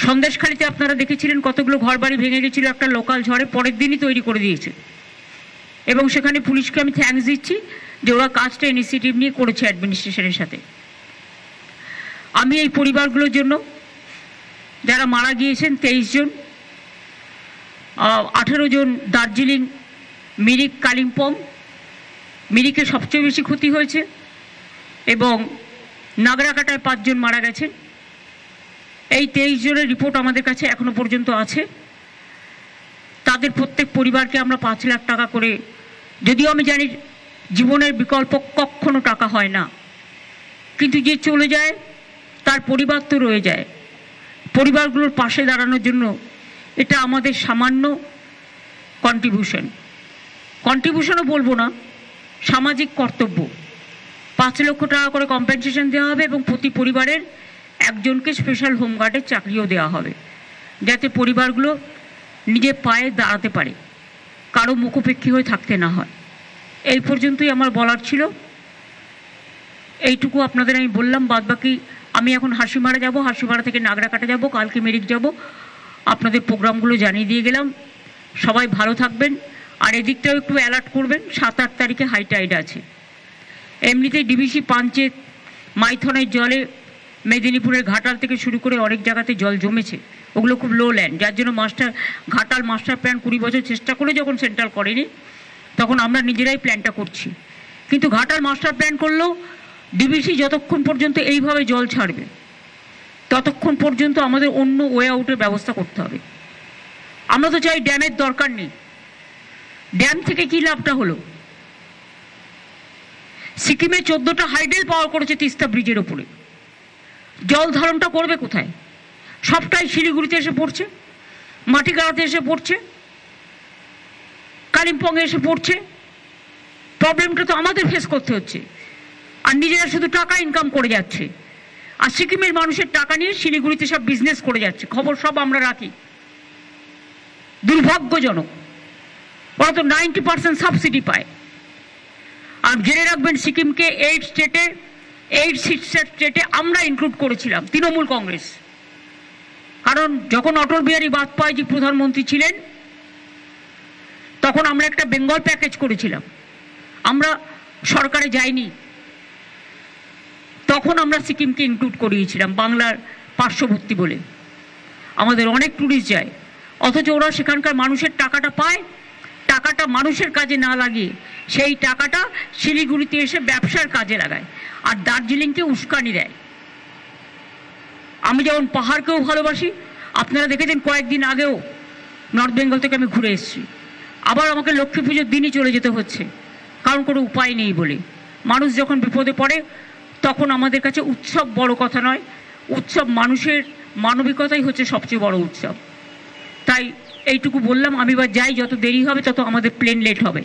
সন্দেশখালীতে আপনারা দেখেছিলেন কতগুলো ঘরবাড়ি ভেঙে গেছিল একটা লোকাল ঝড়ে, পরের দিনই তৈরি করে দিয়েছে। এবং সেখানে পুলিশকে আমি থ্যাঙ্কস দিচ্ছি যে ওরা কাজটা ইনিশিয়েটিভ নিয়ে করেছে অ্যাডমিনিস্ট্রেশনের সাথে। আমি এই পরিবারগুলোর জন্য যারা মারা গিয়েছেন 23 জন, 18 জন দার্জিলিং, মিরিক, কালিম্পং, মিরিকে সবচেয়ে বেশি ক্ষতি হয়েছে এবং নাগরাকাটায় 5 জন মারা গেছেন। এই 23 জনের রিপোর্ট আমাদের কাছে এখনো পর্যন্ত আছে। তাদের প্রত্যেক পরিবারকে আমরা 5 লাখ টাকা করে, যদিও আমি জানি জীবনের বিকল্প কখনো টাকা হয় না, কিন্তু যে চলে যায় তার পরিবার তো রয়ে যায়। পরিবারগুলোর পাশে দাঁড়ানোর জন্য এটা আমাদের সামান্য কন্ট্রিবিউশনও বলবো না, সামাজিক কর্তব্য। 5 লক্ষ টাকা করে কম্পেনসেশন দেওয়া হবে এবং প্রতি পরিবারের একজনকে স্পেশাল হোমগার্ডের চাকরিও দেওয়া হবে, যাতে পরিবারগুলো নিজের পায়ে দাঁড়াতে পারে, কারো মুখোপেক্ষী হয়ে থাকতে না হয়। এই পর্যন্তই আমার বলার ছিল, এইটুকু আপনাদের আমি বললাম। বাদবাকি আমি এখন হাসিমারা যাব, হাসিমারা থেকে নাগরাকাটা যাব, কালকে মিরিক যাব। আপনাদের প্রোগ্রামগুলো জানিয়ে দিয়ে গেলাম। সবাই ভালো থাকবেন, আর এদিকটাও একটু অ্যালার্ট করবেন। 7-8 তারিখে হাই টাইড আছে। এমনিতেই ডিবিসি পাঞ্চেত মাইথনের জলে মেদিনীপুরের ঘাটাল থেকে শুরু করে অনেক জায়গাতে জল জমেছে, ওগুলো খুব লো ল্যান্ড, যার জন্য ঘাটাল মাস্টার প্ল্যান 20 বছর চেষ্টা করে যখন সেন্ট্রাল করেনি, তখন আমরা নিজেরাই প্ল্যানটা করছি। কিন্তু ঘাটাল মাস্টার প্ল্যান করলেও ডিবিসি যতক্ষণ পর্যন্ত এইভাবে জল ছাড়বে ততক্ষণ পর্যন্ত আমাদের অন্য ওয়ে আউটের ব্যবস্থা করতে হবে। আমরা তো চাই ড্যামের দরকার নেই। ড্যাম থেকে কী লাভটা হলো? সিকিমে 14টা হাইডেল পাওয়ার করেছে তিস্তা ব্রিজের ওপরে। জল ধারণটা করবে কোথায়? সবটাই শিলিগুড়িতে এসে পড়ছে, মাটিগাড়াতে এসে পড়ছে, কালিম্পংয়ে এসে পড়ছে। প্রবলেমটা তো আমাদের ফেস করতে হচ্ছে, আর নিজেরা শুধু টাকা ইনকাম করে যাচ্ছে। আর সিকিমের মানুষের টাকা নিয়ে শিলিগুড়িতে সব বিজনেস করে যাচ্ছে, খবর সব আমরা রাখি। দুর্ভাগ্যজনক। ওরা তো 90% সাবসিডি পায়। আর জেনে রাখবেন, সিকিমকে 8 স্টেটে আমরা ইনক্লুড করেছিলাম, তৃণমূল কংগ্রেস। কারণ যখন অটল বিহারী বাজপেয়ীজি প্রধানমন্ত্রী ছিলেন তখন আমরা একটা বেঙ্গল প্যাকেজ করেছিলাম। আমরা সরকারে যাইনি, তখন আমরা সিকিমকে ইনক্লুড করিয়েছিলাম বাংলার পার্শ্ববর্তী বলে। আমাদের অনেক ট্যুরিস্ট যায়, অথচ ওরা সেখানকার মানুষের টাকাটা পায়, টাকাটা মানুষের কাজে না লাগিয়ে সেই টাকাটা শিলিগুড়িতে এসে ব্যবসার কাজে লাগায় আর দার্জিলিংকে উস্কানি দেয়। আমি যেমন পাহাড়কেও ভালোবাসি, আপনারা দেখেছেন কয়েকদিন আগেও নর্থ বেঙ্গল থেকে আমি ঘুরে এসেছি। আবার আমাকে লক্ষ্মী পুজোর দিনই চলে যেতে হচ্ছে, কারণ কোনো উপায় নেই বলে। মানুষ যখন বিপদে পড়ে তখন আমাদের কাছে উৎসব বড় কথা নয়, উৎসব মানুষের মানবিকতাই হচ্ছে সবচেয়ে বড় উৎসব। তাই এইটুকু বললাম। আমি এবার যাই, যত দেরি হবে তত আমাদের প্লেন লেট হবে।